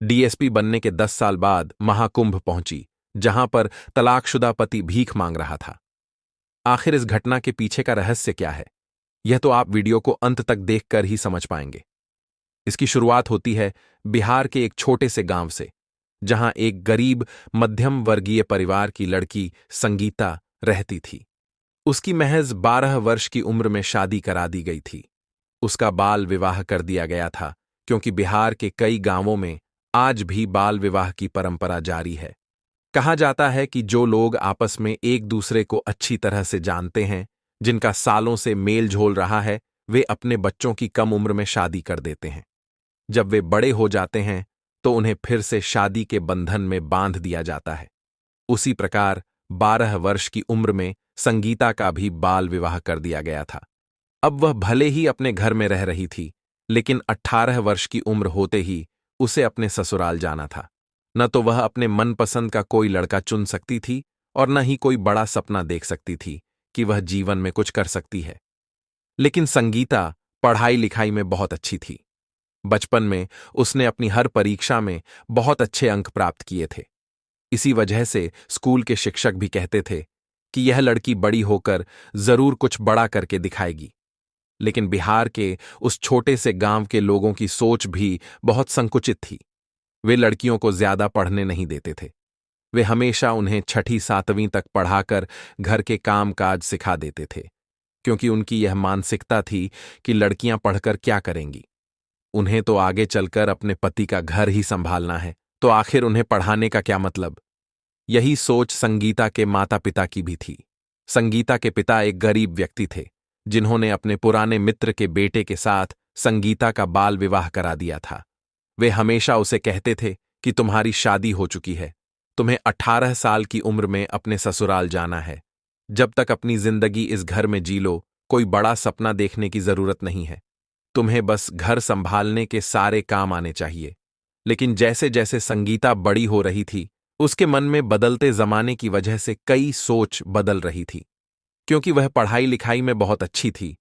DSP बनने के 10 साल बाद महाकुंभ पहुंची, जहां पर तलाकशुदा पति भीख मांग रहा था। आखिर इस घटना के पीछे का रहस्य क्या है, यह तो आप वीडियो को अंत तक देखकर ही समझ पाएंगे। इसकी शुरुआत होती है बिहार के एक छोटे से गांव से, जहां एक गरीब मध्यम वर्गीय परिवार की लड़की संगीता रहती थी। उसकी महज 12 वर्ष की उम्र में शादी करा दी गई थी। उसका बाल विवाह कर दिया गया था, क्योंकि बिहार के कई गांवों में आज भी बाल विवाह की परंपरा जारी है। कहा जाता है कि जो लोग आपस में एक दूसरे को अच्छी तरह से जानते हैं, जिनका सालों से मेल झोल रहा है, वे अपने बच्चों की कम उम्र में शादी कर देते हैं। जब वे बड़े हो जाते हैं तो उन्हें फिर से शादी के बंधन में बांध दिया जाता है। उसी प्रकार 12 वर्ष की उम्र में संगीता का भी बाल विवाह कर दिया गया था। अब वह भले ही अपने घर में रह रही थी, लेकिन 18 वर्ष की उम्र होते ही उसे अपने ससुराल जाना था। न तो वह अपने मनपसंद का कोई लड़का चुन सकती थी और न ही कोई बड़ा सपना देख सकती थी कि वह जीवन में कुछ कर सकती है। लेकिन संगीता पढ़ाई लिखाई में बहुत अच्छी थी। बचपन में उसने अपनी हर परीक्षा में बहुत अच्छे अंक प्राप्त किए थे। इसी वजह से स्कूल के शिक्षक भी कहते थे कि यह लड़की बड़ी होकर जरूर कुछ बड़ा करके दिखाएगी। लेकिन बिहार के उस छोटे से गांव के लोगों की सोच भी बहुत संकुचित थी। वे लड़कियों को ज्यादा पढ़ने नहीं देते थे। वे हमेशा उन्हें 6ठी 7वीं तक पढ़ाकर घर के काम काज सिखा देते थे, क्योंकि उनकी यह मानसिकता थी कि लड़कियां पढ़कर क्या करेंगी। उन्हें तो आगे चलकर अपने पति का घर ही संभालना है, तो आखिर उन्हें पढ़ाने का क्या मतलब। यही सोच संगीता के माता पिता की भी थी। संगीता के पिता एक गरीब व्यक्ति थे, जिन्होंने अपने पुराने मित्र के बेटे के साथ संगीता का बाल विवाह करा दिया था। वे हमेशा उसे कहते थे कि तुम्हारी शादी हो चुकी है, तुम्हें 18 साल की उम्र में अपने ससुराल जाना है। जब तक अपनी जिंदगी इस घर में जी लो, कोई बड़ा सपना देखने की जरूरत नहीं है। तुम्हें बस घर संभालने के सारे काम आने चाहिए। लेकिन जैसे जैसे संगीता बड़ी हो रही थी, उसके मन में बदलते जमाने की वजह से कई सोच बदल रही थी। क्योंकि वह पढ़ाई लिखाई में बहुत अच्छी थी,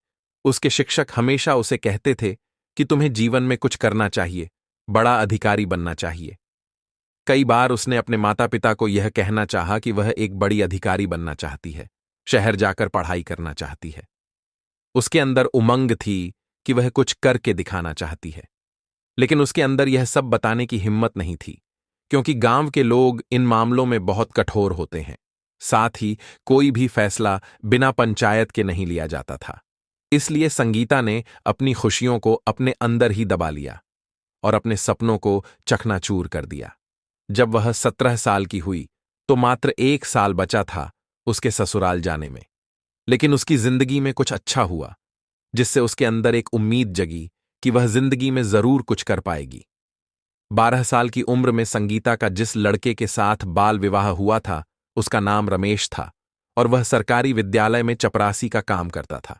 उसके शिक्षक हमेशा उसे कहते थे कि तुम्हें जीवन में कुछ करना चाहिए, बड़ा अधिकारी बनना चाहिए। कई बार उसने अपने माता पिता को यह कहना चाहा कि वह एक बड़ी अधिकारी बनना चाहती है, शहर जाकर पढ़ाई करना चाहती है। उसके अंदर उमंग थी कि वह कुछ करके दिखाना चाहती है। लेकिन उसके अंदर यह सब बताने की हिम्मत नहीं थी, क्योंकि गांव के लोग इन मामलों में बहुत कठोर होते हैं। साथ ही कोई भी फैसला बिना पंचायत के नहीं लिया जाता था। इसलिए संगीता ने अपनी खुशियों को अपने अंदर ही दबा लिया और अपने सपनों को चकनाचूर कर दिया। जब वह 17 साल की हुई तो मात्र 1 साल बचा था उसके ससुराल जाने में। लेकिन उसकी जिंदगी में कुछ अच्छा हुआ, जिससे उसके अंदर एक उम्मीद जगी कि वह जिंदगी में जरूर कुछ कर पाएगी। 12 साल की उम्र में संगीता का जिस लड़के के साथ बाल विवाह हुआ था, उसका नाम रमेश था और वह सरकारी विद्यालय में चपरासी का काम करता था।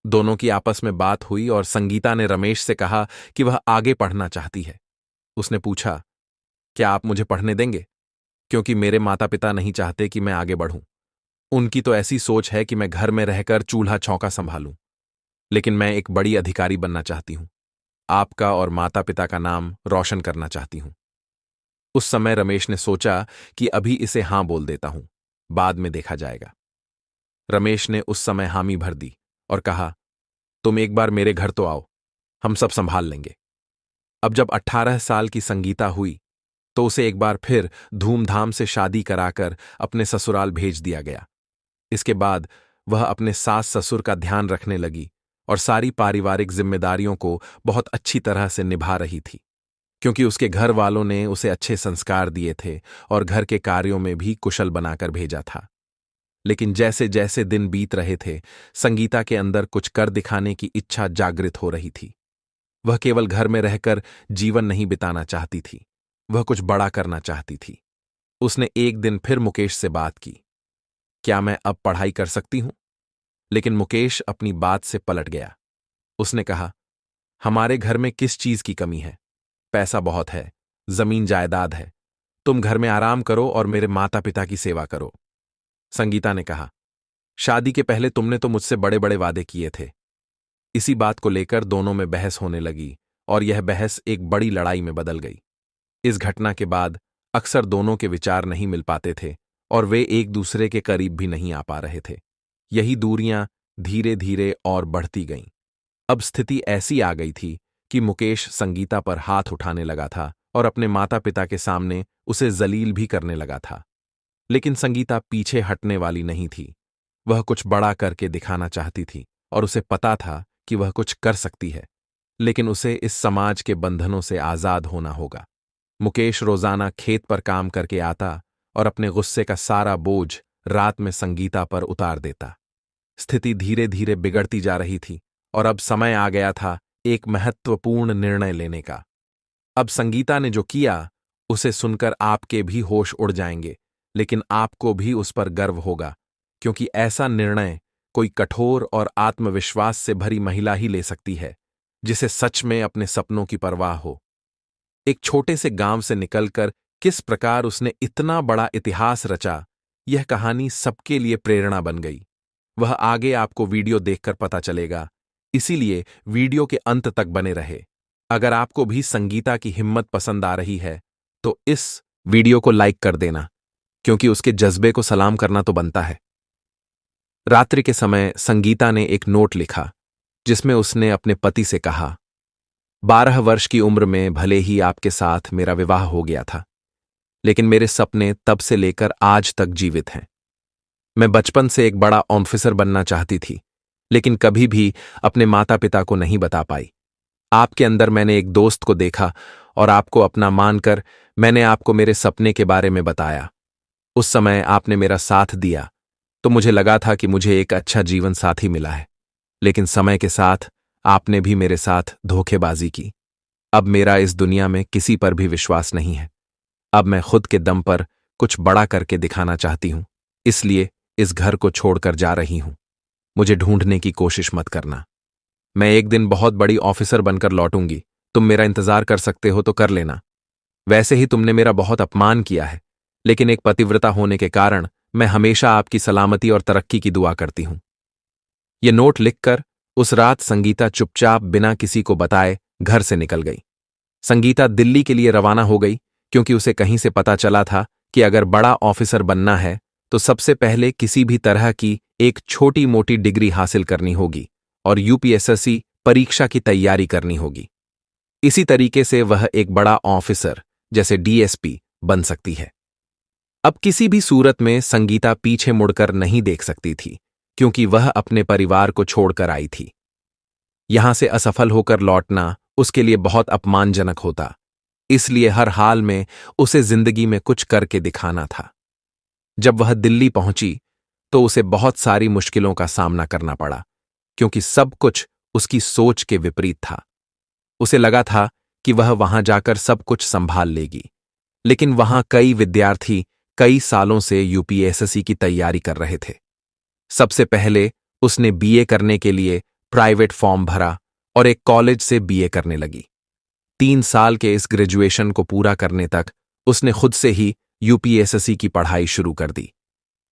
दोनों की आपस में बात हुई और संगीता ने रमेश से कहा कि वह आगे पढ़ना चाहती है। उसने पूछा, क्या आप मुझे पढ़ने देंगे? क्योंकि मेरे माता पिता नहीं चाहते कि मैं आगे बढ़ूं। उनकी तो ऐसी सोच है कि मैं घर में रहकर चूल्हा चौका संभालूं। लेकिन मैं एक बड़ी अधिकारी बनना चाहती हूं। आपका और माता पिता का नाम रोशन करना चाहती हूं। उस समय रमेश ने सोचा कि अभी इसे हां बोल देता हूं, बाद में देखा जाएगा। रमेश ने उस समय हामी भर दी और कहा, तुम एक बार मेरे घर तो आओ, हम सब संभाल लेंगे। अब जब 18 साल की संगीता हुई तो उसे एक बार फिर धूमधाम से शादी कराकर अपने ससुराल भेज दिया गया। इसके बाद वह अपने सास ससुर का ध्यान रखने लगी और सारी पारिवारिक जिम्मेदारियों को बहुत अच्छी तरह से निभा रही थी, क्योंकि उसके घर वालों ने उसे अच्छे संस्कार दिए थे और घर के कार्यों में भी कुशल बनाकर भेजा था। लेकिन जैसे जैसे दिन बीत रहे थे, संगीता के अंदर कुछ कर दिखाने की इच्छा जागृत हो रही थी। वह केवल घर में रहकर जीवन नहीं बिताना चाहती थी, वह कुछ बड़ा करना चाहती थी। उसने एक दिन फिर मुकेश से बात की, क्या मैं अब पढ़ाई कर सकती हूं? लेकिन मुकेश अपनी बात से पलट गया। उसने कहा, हमारे घर में किस चीज की कमी है? पैसा बहुत है, जमीन जायदाद है। तुम घर में आराम करो और मेरे माता पिता की सेवा करो। संगीता ने कहा, शादी के पहले तुमने तो मुझसे बड़े बड़े वादे किए थे। इसी बात को लेकर दोनों में बहस होने लगी और यह बहस एक बड़ी लड़ाई में बदल गई। इस घटना के बाद अक्सर दोनों के विचार नहीं मिल पाते थे और वे एक दूसरे के करीब भी नहीं आ पा रहे थे। यही दूरियां धीरे धीरे और बढ़ती गईं। अब स्थिति ऐसी आ गई थी कि मुकेश संगीता पर हाथ उठाने लगा था और अपने माता पिता के सामने उसे जलील भी करने लगा था। लेकिन संगीता पीछे हटने वाली नहीं थी। वह कुछ बड़ा करके दिखाना चाहती थी और उसे पता था कि वह कुछ कर सकती है, लेकिन उसे इस समाज के बंधनों से आजाद होना होगा। मुकेश रोजाना खेत पर काम करके आता और अपने गुस्से का सारा बोझ रात में संगीता पर उतार देता। स्थिति धीरे धीरे बिगड़ती जा रही थी और अब समय आ गया था एक महत्वपूर्ण निर्णय लेने का। अब संगीता ने जो किया उसे सुनकर आपके भी होश उड़ जाएंगे, लेकिन आपको भी उस पर गर्व होगा, क्योंकि ऐसा निर्णय कोई कठोर और आत्मविश्वास से भरी महिला ही ले सकती है, जिसे सच में अपने सपनों की परवाह हो। एक छोटे से गांव से निकलकर किस प्रकार उसने इतना बड़ा इतिहास रचा, यह कहानी सबके लिए प्रेरणा बन गई। वह आगे आपको वीडियो देखकर पता चलेगा, इसीलिए वीडियो के अंत तक बने रहे। अगर आपको भी संगीता की हिम्मत पसंद आ रही है तो इस वीडियो को लाइक कर देना, क्योंकि उसके जज्बे को सलाम करना तो बनता है। रात्रि के समय संगीता ने एक नोट लिखा जिसमें उसने अपने पति से कहा, 12 वर्ष की उम्र में भले ही आपके साथ मेरा विवाह हो गया था, लेकिन मेरे सपने तब से लेकर आज तक जीवित हैं। मैं बचपन से एक बड़ा ऑफिसर बनना चाहती थी, लेकिन कभी भी अपने माता पिता को नहीं बता पाई। आपके अंदर मैंने एक दोस्त को देखा और आपको अपना मानकर मैंने आपको मेरे सपने के बारे में बताया। उस समय आपने मेरा साथ दिया तो मुझे लगा था कि मुझे एक अच्छा जीवन साथी मिला है, लेकिन समय के साथ आपने भी मेरे साथ धोखेबाजी की। अब मेरा इस दुनिया में किसी पर भी विश्वास नहीं है। अब मैं खुद के दम पर कुछ बड़ा करके दिखाना चाहती हूं, इसलिए इस घर को छोड़कर जा रही हूं। मुझे ढूंढने की कोशिश मत करना। मैं एक दिन बहुत बड़ी ऑफिसर बनकर लौटूंगी। तुम मेरा इंतजार कर सकते हो तो कर लेना। वैसे ही तुमने मेरा बहुत अपमान किया है, लेकिन एक पतिव्रता होने के कारण मैं हमेशा आपकी सलामती और तरक्की की दुआ करती हूं। ये नोट लिखकर उस रात संगीता चुपचाप बिना किसी को बताए घर से निकल गई। संगीता दिल्ली के लिए रवाना हो गई, क्योंकि उसे कहीं से पता चला था कि अगर बड़ा ऑफिसर बनना है तो सबसे पहले किसी भी तरह की एक छोटी मोटी डिग्री हासिल करनी होगी और यूपीएसएससी परीक्षा की तैयारी करनी होगी। इसी तरीके से वह एक बड़ा ऑफिसर जैसे डीएसपी बन सकती है। अब किसी भी सूरत में संगीता पीछे मुड़कर नहीं देख सकती थी, क्योंकि वह अपने परिवार को छोड़कर आई थी। यहां से असफल होकर लौटना उसके लिए बहुत अपमानजनक होता, इसलिए हर हाल में उसे जिंदगी में कुछ करके दिखाना था। जब वह दिल्ली पहुंची तो उसे बहुत सारी मुश्किलों का सामना करना पड़ा, क्योंकि सब कुछ उसकी सोच के विपरीत था। उसे लगा था कि वह वहां जाकर सब कुछ संभाल लेगी, लेकिन वहां कई विद्यार्थी कई सालों से यूपीएसएससी की तैयारी कर रहे थे। सबसे पहले उसने बीए करने के लिए प्राइवेट फॉर्म भरा और एक कॉलेज से बीए करने लगी। 3 साल के इस ग्रेजुएशन को पूरा करने तक उसने खुद से ही यूपीएसएससी की पढ़ाई शुरू कर दी,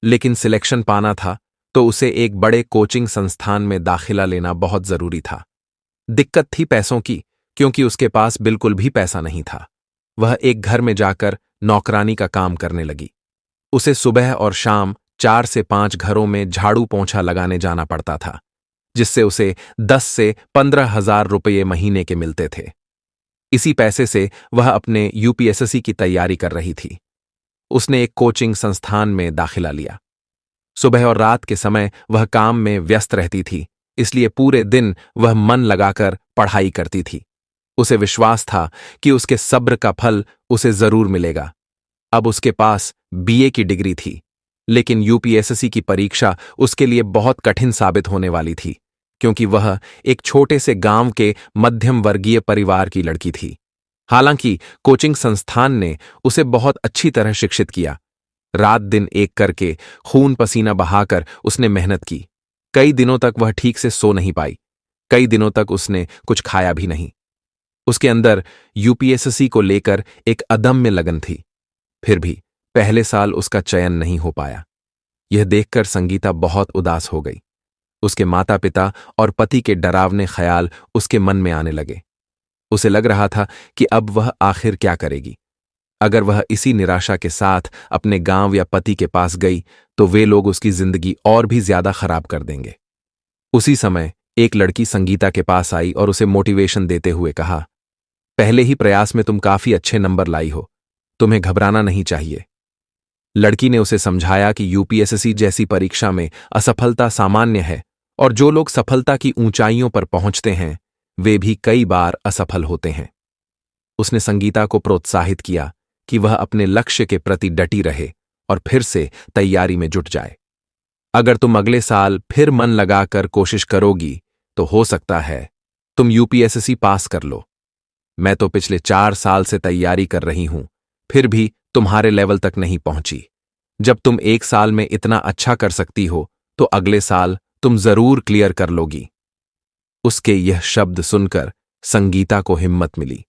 लेकिन सिलेक्शन पाना था तो उसे एक बड़े कोचिंग संस्थान में दाखिला लेना बहुत जरूरी था। दिक्कत थी पैसों की, क्योंकि उसके पास बिल्कुल भी पैसा नहीं था। वह एक घर में जाकर नौकरानी का काम करने लगी। उसे सुबह और शाम 4 से 5 घरों में झाड़ू पोंछा लगाने जाना पड़ता था, जिससे उसे 10 से 15,000 रुपये महीने के मिलते थे। इसी पैसे से वह अपने यूपीएसएससी की तैयारी कर रही थी। उसने एक कोचिंग संस्थान में दाखिला लिया। सुबह और रात के समय वह काम में व्यस्त रहती थी, इसलिए पूरे दिन वह मन लगाकर पढ़ाई करती थी। उसे विश्वास था कि उसके सब्र का फल उसे जरूर मिलेगा। अब उसके पास बीए की डिग्री थी, लेकिन यूपीएसएससी की परीक्षा उसके लिए बहुत कठिन साबित होने वाली थी, क्योंकि वह एक छोटे से गांव के मध्यम वर्गीय परिवार की लड़की थी। हालांकि कोचिंग संस्थान ने उसे बहुत अच्छी तरह शिक्षित किया। रात दिन एक करके खून पसीना बहाकर उसने मेहनत की। कई दिनों तक वह ठीक से सो नहीं पाई। कई दिनों तक उसने कुछ खाया भी नहीं। उसके अंदर यूपीएसएससी को लेकर एक अदम्य लगन थी। फिर भी पहले साल उसका चयन नहीं हो पाया। यह देखकर संगीता बहुत उदास हो गई। उसके माता पिता और पति के डरावने ख्याल उसके मन में आने लगे। उसे लग रहा था कि अब वह आखिर क्या करेगी। अगर वह इसी निराशा के साथ अपने गांव या पति के पास गई तो वे लोग उसकी जिंदगी और भी ज्यादा खराब कर देंगे। उसी समय एक लड़की संगीता के पास आई और उसे मोटिवेशन देते हुए कहा, पहले ही प्रयास में तुम काफी अच्छे नंबर लाई हो, तुम्हें घबराना नहीं चाहिए। लड़की ने उसे समझाया कि यूपीएससी जैसी परीक्षा में असफलता सामान्य है और जो लोग सफलता की ऊंचाइयों पर पहुंचते हैं वे भी कई बार असफल होते हैं। उसने संगीता को प्रोत्साहित किया कि वह अपने लक्ष्य के प्रति डटी रहे और फिर से तैयारी में जुट जाए। अगर तुम अगले साल फिर मन लगाकर कोशिश करोगी तो हो सकता है तुम यूपीएससी पास कर लो। मैं तो पिछले 4 साल से तैयारी कर रही हूं, फिर भी तुम्हारे लेवल तक नहीं पहुंची। जब तुम 1 साल में इतना अच्छा कर सकती हो तो अगले साल तुम जरूर क्लियर कर लोगी। उसके यह शब्द सुनकर संगीता को हिम्मत मिली।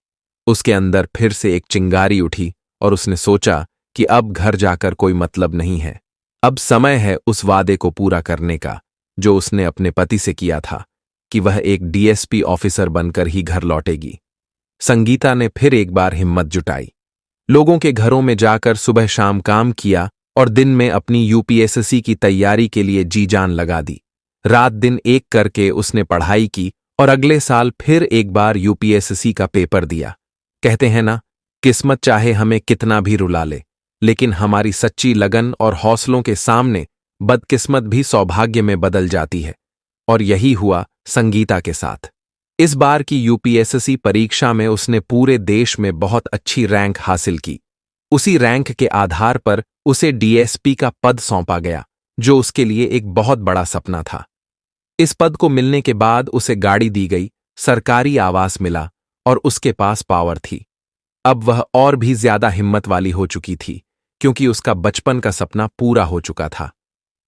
उसके अंदर फिर से एक चिंगारी उठी और उसने सोचा कि अब घर जाकर कोई मतलब नहीं है। अब समय है उस वादे को पूरा करने का जो उसने अपने पति से किया था कि वह एक डीएसपी ऑफिसर बनकर ही घर लौटेगी। संगीता ने फिर एक बार हिम्मत जुटाई, लोगों के घरों में जाकर सुबह शाम काम किया और दिन में अपनी यूपीएससी की तैयारी के लिए जी जान लगा दी। रात दिन एक करके उसने पढ़ाई की और अगले साल फिर एक बार यूपीएससी का पेपर दिया। कहते हैं ना, किस्मत चाहे हमें कितना भी रुला ले, लेकिन हमारी सच्ची लगन और हौसलों के सामने बदकिस्मत भी सौभाग्य में बदल जाती है। और यही हुआ संगीता के साथ। इस बार की यूपीएससी परीक्षा में उसने पूरे देश में बहुत अच्छी रैंक हासिल की। उसी रैंक के आधार पर उसे डीएसपी का पद सौंपा गया, जो उसके लिए एक बहुत बड़ा सपना था। इस पद को मिलने के बाद उसे गाड़ी दी गई, सरकारी आवास मिला और उसके पास पावर थी। अब वह और भी ज्यादा हिम्मत वाली हो चुकी थी, क्योंकि उसका बचपन का सपना पूरा हो चुका था।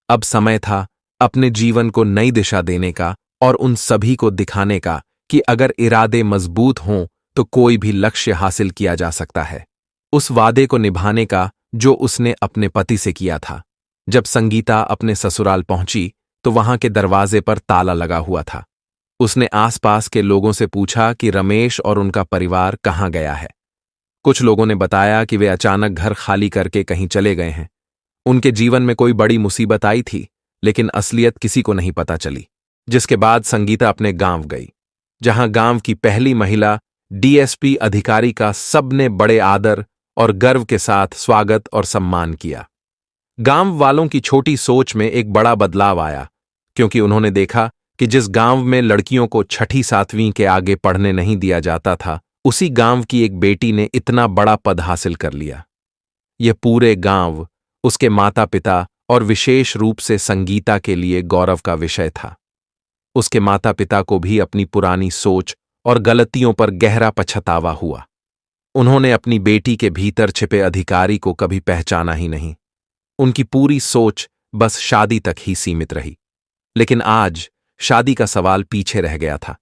अब समय था अपने जीवन को नई दिशा देने का और उन सभी को दिखाने का कि अगर इरादे मजबूत हों तो कोई भी लक्ष्य हासिल किया जा सकता है। उस वादे को निभाने का जो उसने अपने पति से किया था। जब संगीता अपने ससुराल पहुंची तो वहां के दरवाजे पर ताला लगा हुआ था। उसने आसपास के लोगों से पूछा कि रमेश और उनका परिवार कहाँ गया है। कुछ लोगों ने बताया कि वे अचानक घर खाली करके कहीं चले गए हैं। उनके जीवन में कोई बड़ी मुसीबत आई थी, लेकिन असलियत किसी को नहीं पता चली। जिसके बाद संगीता अपने गांव गई, जहां गांव की पहली महिला डीएसपी अधिकारी का सबने बड़े आदर और गर्व के साथ स्वागत और सम्मान किया। गांव वालों की छोटी सोच में एक बड़ा बदलाव आया, क्योंकि उन्होंने देखा कि जिस गांव में लड़कियों को 6ठी 7वीं के आगे पढ़ने नहीं दिया जाता था, उसी गांव की एक बेटी ने इतना बड़ा पद हासिल कर लिया। यह पूरे गांव, उसके माता पिता और विशेष रूप से संगीता के लिए गौरव का विषय था। उसके माता पिता को भी अपनी पुरानी सोच और गलतियों पर गहरा पछतावा हुआ। उन्होंने अपनी बेटी के भीतर छिपे अधिकारी को कभी पहचाना ही नहीं। उनकी पूरी सोच बस शादी तक ही सीमित रही। लेकिन आज शादी का सवाल पीछे रह गया था।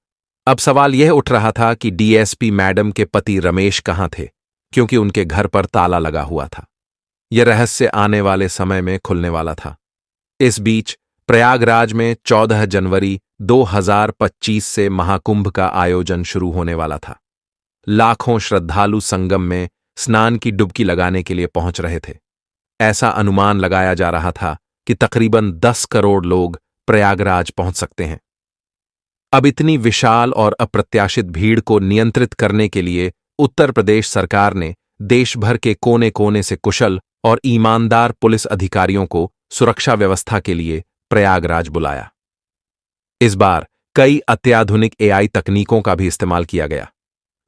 अब सवाल यह उठ रहा था कि डीएसपी मैडम के पति रमेश कहाँ थे, क्योंकि उनके घर पर ताला लगा हुआ था। यह रहस्य आने वाले समय में खुलने वाला था। इस बीच प्रयागराज में 14 जनवरी 2025 से महाकुंभ का आयोजन शुरू होने वाला था। लाखों श्रद्धालु संगम में स्नान की डुबकी लगाने के लिए पहुंच रहे थे। ऐसा अनुमान लगाया जा रहा था कि तकरीबन 10 करोड़ लोग प्रयागराज पहुंच सकते हैं। अब इतनी विशाल और अप्रत्याशित भीड़ को नियंत्रित करने के लिए उत्तर प्रदेश सरकार ने देश भर के कोने कोने से कुशल और ईमानदार पुलिस अधिकारियों को सुरक्षा व्यवस्था के लिए प्रयागराज बुलाया। इस बार कई अत्याधुनिक एआई तकनीकों का भी इस्तेमाल किया गया,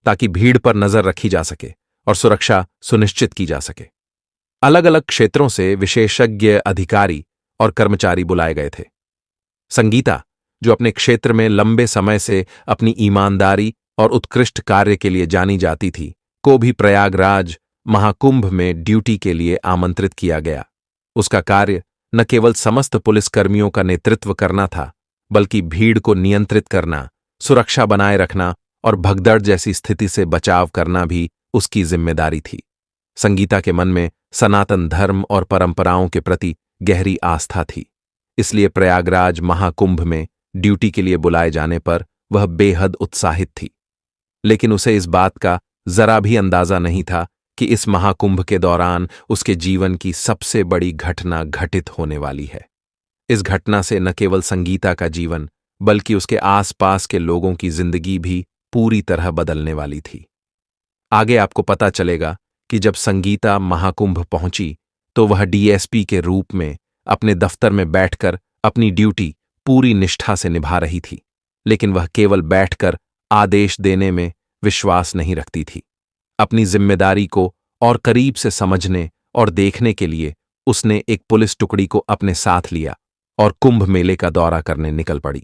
ताकि भीड़ पर नजर रखी जा सके और सुरक्षा सुनिश्चित की जा सके। अलग अलग क्षेत्रों से विशेषज्ञ अधिकारी और कर्मचारी बुलाए गए थे। संगीता, जो अपने क्षेत्र में लंबे समय से अपनी ईमानदारी और उत्कृष्ट कार्य के लिए जानी जाती थी, को भी प्रयागराज महाकुंभ में ड्यूटी के लिए आमंत्रित किया गया। उसका कार्य न केवल समस्त पुलिसकर्मियों का नेतृत्व करना था, बल्कि भीड़ को नियंत्रित करना, सुरक्षा बनाए रखना और भगदड़ जैसी स्थिति से बचाव करना भी उसकी जिम्मेदारी थी। संगीता के मन में सनातन धर्म और परंपराओं के प्रति गहरी आस्था थी, इसलिए प्रयागराज महाकुंभ में ड्यूटी के लिए बुलाए जाने पर वह बेहद उत्साहित थी। लेकिन उसे इस बात का जरा भी अंदाजा नहीं था कि इस महाकुंभ के दौरान उसके जीवन की सबसे बड़ी घटना घटित होने वाली है। इस घटना से न केवल संगीता का जीवन बल्कि उसके आसपास के लोगों की जिंदगी भी पूरी तरह बदलने वाली थी। आगे आपको पता चलेगा कि जब संगीता महाकुंभ पहुंची तो वह डीएसपी के रूप में अपने दफ्तर में बैठकर अपनी ड्यूटी पूरी निष्ठा से निभा रही थी, लेकिन वह केवल बैठकर आदेश देने में विश्वास नहीं रखती थी। अपनी जिम्मेदारी को और करीब से समझने और देखने के लिए उसने एक पुलिस टुकड़ी को अपने साथ लिया और कुंभ मेले का दौरा करने निकल पड़ी।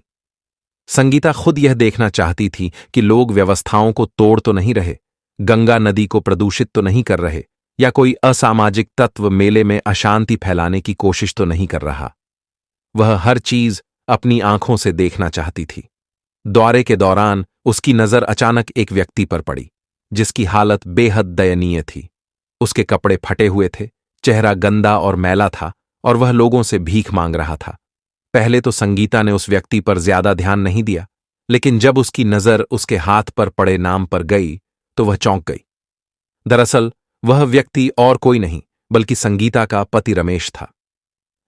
संगीता खुद यह देखना चाहती थी कि लोग व्यवस्थाओं को तोड़ तो नहीं रहे, गंगा नदी को प्रदूषित तो नहीं कर रहे, या कोई असामाजिक तत्व मेले में अशांति फैलाने की कोशिश तो नहीं कर रहा। वह हर चीज अपनी आंखों से देखना चाहती थी। दौरे के दौरान उसकी नजर अचानक एक व्यक्ति पर पड़ी जिसकी हालत बेहद दयनीय थी। उसके कपड़े फटे हुए थे, चेहरा गंदा और मैला था और वह लोगों से भीख मांग रहा था। पहले तो संगीता ने उस व्यक्ति पर ज्यादा ध्यान नहीं दिया, लेकिन जब उसकी नजर उसके हाथ पर पड़े नाम पर गई तो वह चौंक गई। दरअसल वह व्यक्ति और कोई नहीं बल्कि संगीता का पति रमेश था।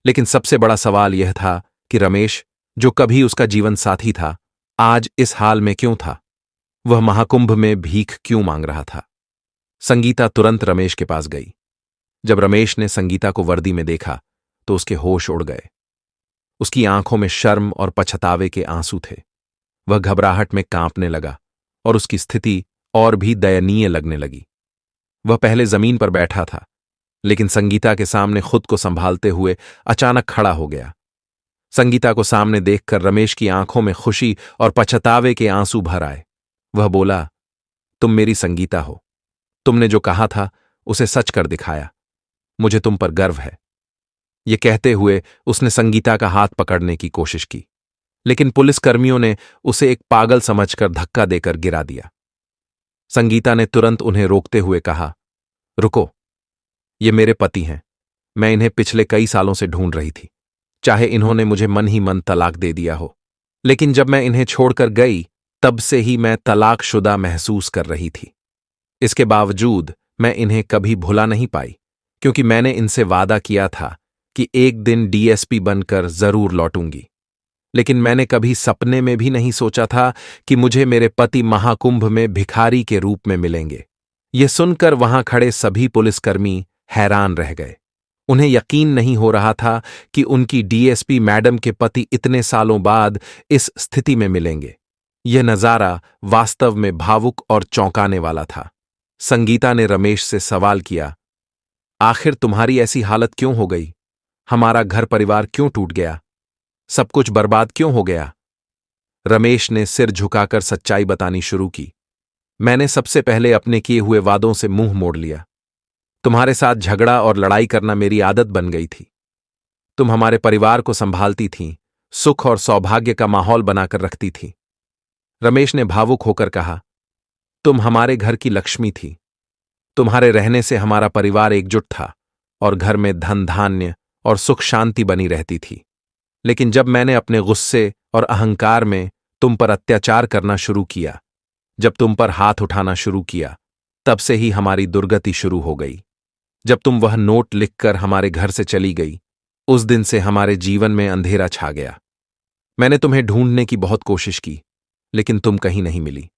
लेकिन सबसे बड़ा सवाल यह था कि रमेश, जो कभी उसका जीवन साथी था, आज इस हाल में क्यों था? वह महाकुंभ में भीख क्यों मांग रहा था? संगीता तुरंत रमेश के पास गई। जब रमेश ने संगीता को वर्दी में देखा तो उसके होश उड़ गए। उसकी आंखों में शर्म और पछतावे के आंसू थे। वह घबराहट में कांपने लगा और उसकी स्थिति और भी दयनीय लगने लगी। वह पहले जमीन पर बैठा था, लेकिन संगीता के सामने खुद को संभालते हुए अचानक खड़ा हो गया। संगीता को सामने देखकर रमेश की आंखों में खुशी और पछतावे के आंसू भर आए। वह बोला, तुम मेरी संगीता हो। तुमने जो कहा था उसे सच कर दिखाया। मुझे तुम पर गर्व है। ये कहते हुए उसने संगीता का हाथ पकड़ने की कोशिश की, लेकिन पुलिसकर्मियों ने उसे एक पागल समझकर धक्का देकर गिरा दिया। संगीता ने तुरंत उन्हें रोकते हुए कहा, रुको, ये मेरे पति हैं। मैं इन्हें पिछले कई सालों से ढूंढ रही थी, चाहे इन्होंने मुझे मन ही मन तलाक दे दिया हो। लेकिन जब मैं इन्हें छोड़कर गई तब से ही मैं तलाकशुदा महसूस कर रही थी। इसके बावजूद मैं इन्हें कभी भुला नहीं पाई, क्योंकि मैंने इनसे वादा किया था कि एक दिन डीएसपी बनकर जरूर लौटूंगी। लेकिन मैंने कभी सपने में भी नहीं सोचा था कि मुझे मेरे पति महाकुंभ में भिखारी के रूप में मिलेंगे। यह सुनकर वहां खड़े सभी पुलिसकर्मी हैरान रह गए। उन्हें यकीन नहीं हो रहा था कि उनकी डीएसपी मैडम के पति इतने सालों बाद इस स्थिति में मिलेंगे। यह नजारा वास्तव में भावुक और चौंकाने वाला था। संगीता ने रमेश से सवाल किया, आखिर तुम्हारी ऐसी हालत क्यों हो गई? हमारा घर परिवार क्यों टूट गया? सब कुछ बर्बाद क्यों हो गया? रमेश ने सिर झुकाकर सच्चाई बतानी शुरू की। मैंने सबसे पहले अपने किए हुए वादों से मुंह मोड़ लिया। तुम्हारे साथ झगड़ा और लड़ाई करना मेरी आदत बन गई थी। तुम हमारे परिवार को संभालती थीं, सुख और सौभाग्य का माहौल बनाकर रखती थीं। रमेश ने भावुक होकर कहा, तुम हमारे घर की लक्ष्मी थी। तुम्हारे रहने से हमारा परिवार एकजुट था और घर में धन धान्य और सुख शांति बनी रहती थी। लेकिन जब मैंने अपने गुस्से और अहंकार में तुम पर अत्याचार करना शुरू किया, जब तुम पर हाथ उठाना शुरू किया, तब से ही हमारी दुर्गति शुरू हो गई। जब तुम वह नोट लिखकर हमारे घर से चली गई, उस दिन से हमारे जीवन में अंधेरा छा गया। मैंने तुम्हें ढूंढने की बहुत कोशिश की, लेकिन तुम कहीं नहीं मिली।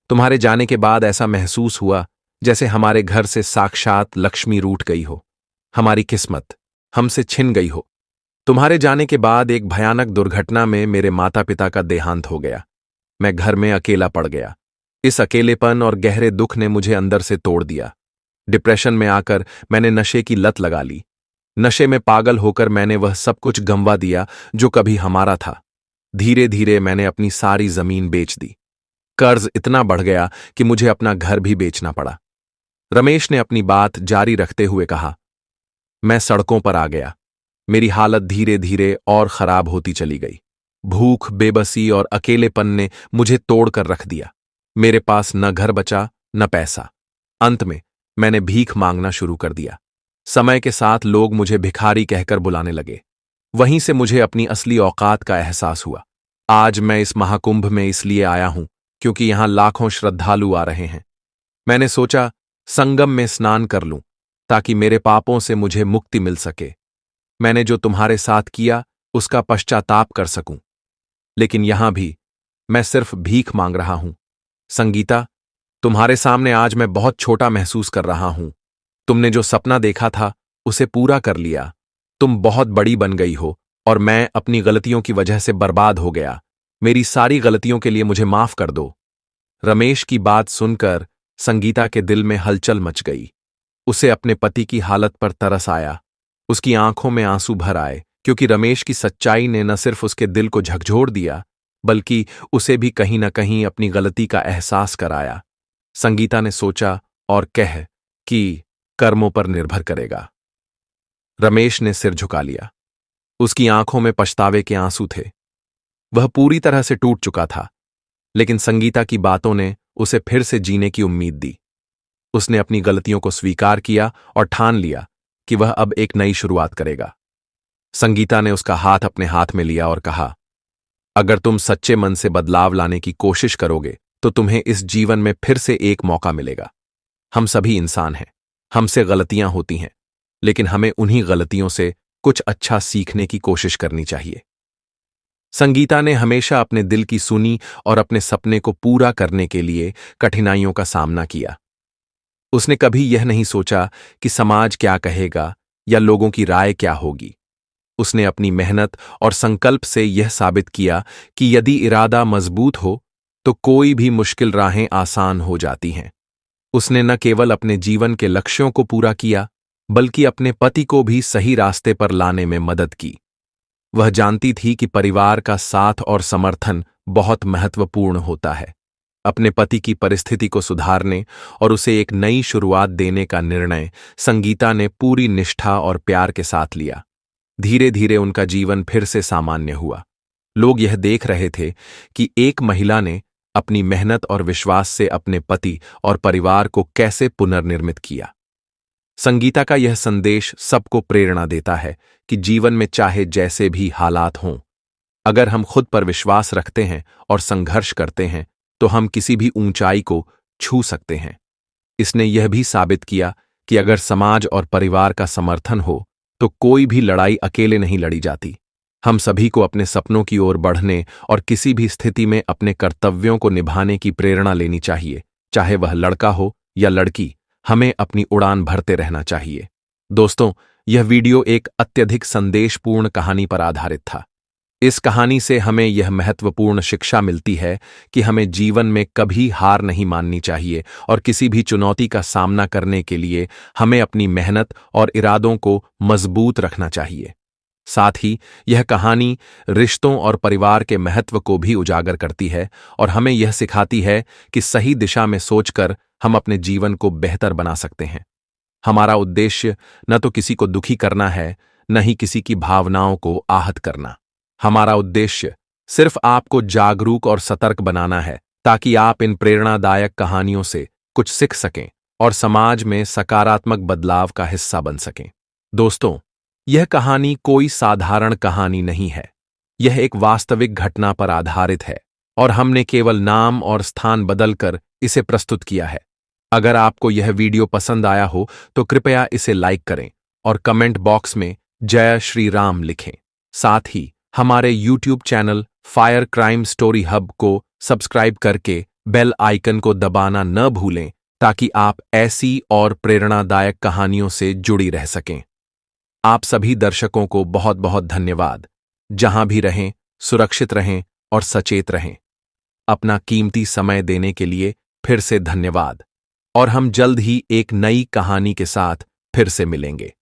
तुम्हारे जाने के बाद ऐसा महसूस हुआ जैसे हमारे घर से साक्षात लक्ष्मी रूठ गई हो। हमारी किस्मत हमसे छिन गई हो। तुम्हारे जाने के बाद एक भयानक दुर्घटना में मेरे माता पिता का देहांत हो गया। मैं घर में अकेला पड़ गया। इस अकेलेपन और गहरे दुख ने मुझे अंदर से तोड़ दिया। डिप्रेशन में आकर मैंने नशे की लत लगा ली। नशे में पागल होकर मैंने वह सब कुछ गंवा दिया जो कभी हमारा था। धीरे धीरे मैंने अपनी सारी जमीन बेच दी। कर्ज इतना बढ़ गया कि मुझे अपना घर भी बेचना पड़ा। रमेश ने अपनी बात जारी रखते हुए कहा, मैं सड़कों पर आ गया। मेरी हालत धीरे धीरे और खराब होती चली गई। भूख, बेबसी और अकेलेपन ने मुझे तोड़कर रख दिया। मेरे पास न घर बचा न पैसा। अंत में मैंने भीख मांगना शुरू कर दिया। समय के साथ लोग मुझे भिखारी कहकर बुलाने लगे। वहीं से मुझे अपनी असली औकात का एहसास हुआ। आज मैं इस महाकुंभ में इसलिए आया हूं क्योंकि यहां लाखों श्रद्धालु आ रहे हैं। मैंने सोचा संगम में स्नान कर लूं ताकि मेरे पापों से मुझे मुक्ति मिल सके। मैंने जो तुम्हारे साथ किया उसका पश्चाताप कर सकूं। लेकिन यहां भी मैं सिर्फ भीख मांग रहा हूं। संगीता, तुम्हारे सामने आज मैं बहुत छोटा महसूस कर रहा हूं। तुमने जो सपना देखा था उसे पूरा कर लिया। तुम बहुत बड़ी बन गई हो और मैं अपनी गलतियों की वजह से बर्बाद हो गया। मेरी सारी गलतियों के लिए मुझे माफ कर दो। रमेश की बात सुनकर संगीता के दिल में हलचल मच गई। उसे अपने पति की हालत पर तरस आया। उसकी आंखों में आंसू भर आए, क्योंकि रमेश की सच्चाई ने न सिर्फ उसके दिल को झकझोर दिया, बल्कि उसे भी कहीं न कहीं अपनी गलती का एहसास कराया। संगीता ने सोचा और कह कि कर्मों पर निर्भर करेगा। रमेश ने सिर झुका लिया। उसकी आंखों में पछतावे के आंसू थे। वह पूरी तरह से टूट चुका था, लेकिन संगीता की बातों ने उसे फिर से जीने की उम्मीद दी। उसने अपनी गलतियों को स्वीकार किया और ठान लिया कि वह अब एक नई शुरुआत करेगा। संगीता ने उसका हाथ अपने हाथ में लिया और कहा, अगर तुम सच्चे मन से बदलाव लाने की कोशिश करोगे तो तुम्हें इस जीवन में फिर से एक मौका मिलेगा। हम सभी इंसान हैं, हमसे गलतियां होती हैं, लेकिन हमें उन्हीं गलतियों से कुछ अच्छा सीखने की कोशिश करनी चाहिए। संगीता ने हमेशा अपने दिल की सुनी और अपने सपने को पूरा करने के लिए कठिनाइयों का सामना किया। उसने कभी यह नहीं सोचा कि समाज क्या कहेगा या लोगों की राय क्या होगी। उसने अपनी मेहनत और संकल्प से यह साबित किया कि यदि इरादा मजबूत हो तो कोई भी मुश्किल राहें आसान हो जाती हैं। उसने न केवल अपने जीवन के लक्ष्यों को पूरा किया, बल्कि अपने पति को भी सही रास्ते पर लाने में मदद की। वह जानती थी कि परिवार का साथ और समर्थन बहुत महत्वपूर्ण होता है। अपने पति की परिस्थिति को सुधारने और उसे एक नई शुरुआत देने का निर्णय संगीता ने पूरी निष्ठा और प्यार के साथ लिया। धीरे धीरे उनका जीवन फिर से सामान्य हुआ। लोग यह देख रहे थे कि एक महिला ने अपनी मेहनत और विश्वास से अपने पति और परिवार को कैसे पुनर्निर्मित किया। संगीता का यह संदेश सबको प्रेरणा देता है कि जीवन में चाहे जैसे भी हालात हों, अगर हम खुद पर विश्वास रखते हैं और संघर्ष करते हैं तो हम किसी भी ऊंचाई को छू सकते हैं। इसने यह भी साबित किया कि अगर समाज और परिवार का समर्थन हो तो कोई भी लड़ाई अकेले नहीं लड़ी जाती। हम सभी को अपने सपनों की ओर बढ़ने और किसी भी स्थिति में अपने कर्तव्यों को निभाने की प्रेरणा लेनी चाहिए। चाहे वह लड़का हो या लड़की, हमें अपनी उड़ान भरते रहना चाहिए। दोस्तों, यह वीडियो एक अत्यधिक संदेशपूर्ण कहानी पर आधारित था। इस कहानी से हमें यह महत्वपूर्ण शिक्षा मिलती है कि हमें जीवन में कभी हार नहीं माननी चाहिए और किसी भी चुनौती का सामना करने के लिए हमें अपनी मेहनत और इरादों को मजबूत रखना चाहिए। साथ ही यह कहानी रिश्तों और परिवार के महत्व को भी उजागर करती है और हमें यह सिखाती है कि सही दिशा में सोचकर हम अपने जीवन को बेहतर बना सकते हैं। हमारा उद्देश्य न तो किसी को दुखी करना है, न ही किसी की भावनाओं को आहत करना। हमारा उद्देश्य सिर्फ आपको जागरूक और सतर्क बनाना है, ताकि आप इन प्रेरणादायक कहानियों से कुछ सीख सकें और समाज में सकारात्मक बदलाव का हिस्सा बन सकें। दोस्तों, यह कहानी कोई साधारण कहानी नहीं है। यह एक वास्तविक घटना पर आधारित है और हमने केवल नाम और स्थान बदलकर इसे प्रस्तुत किया है। अगर आपको यह वीडियो पसंद आया हो तो कृपया इसे लाइक करें और कमेंट बॉक्स में जय श्री राम लिखें। साथ ही हमारे YouTube channel fire crime story hub को सब्सक्राइब करके बेल आइकन को दबाना न भूलें, ताकि आप ऐसी और प्रेरणादायक कहानियों से जुड़ी रह सकें। आप सभी दर्शकों को बहुत बहुत धन्यवाद। जहां भी रहें, सुरक्षित रहें और सचेत रहें। अपना कीमती समय देने के लिए फिर से धन्यवाद और हम जल्द ही एक नई कहानी के साथ फिर से मिलेंगे।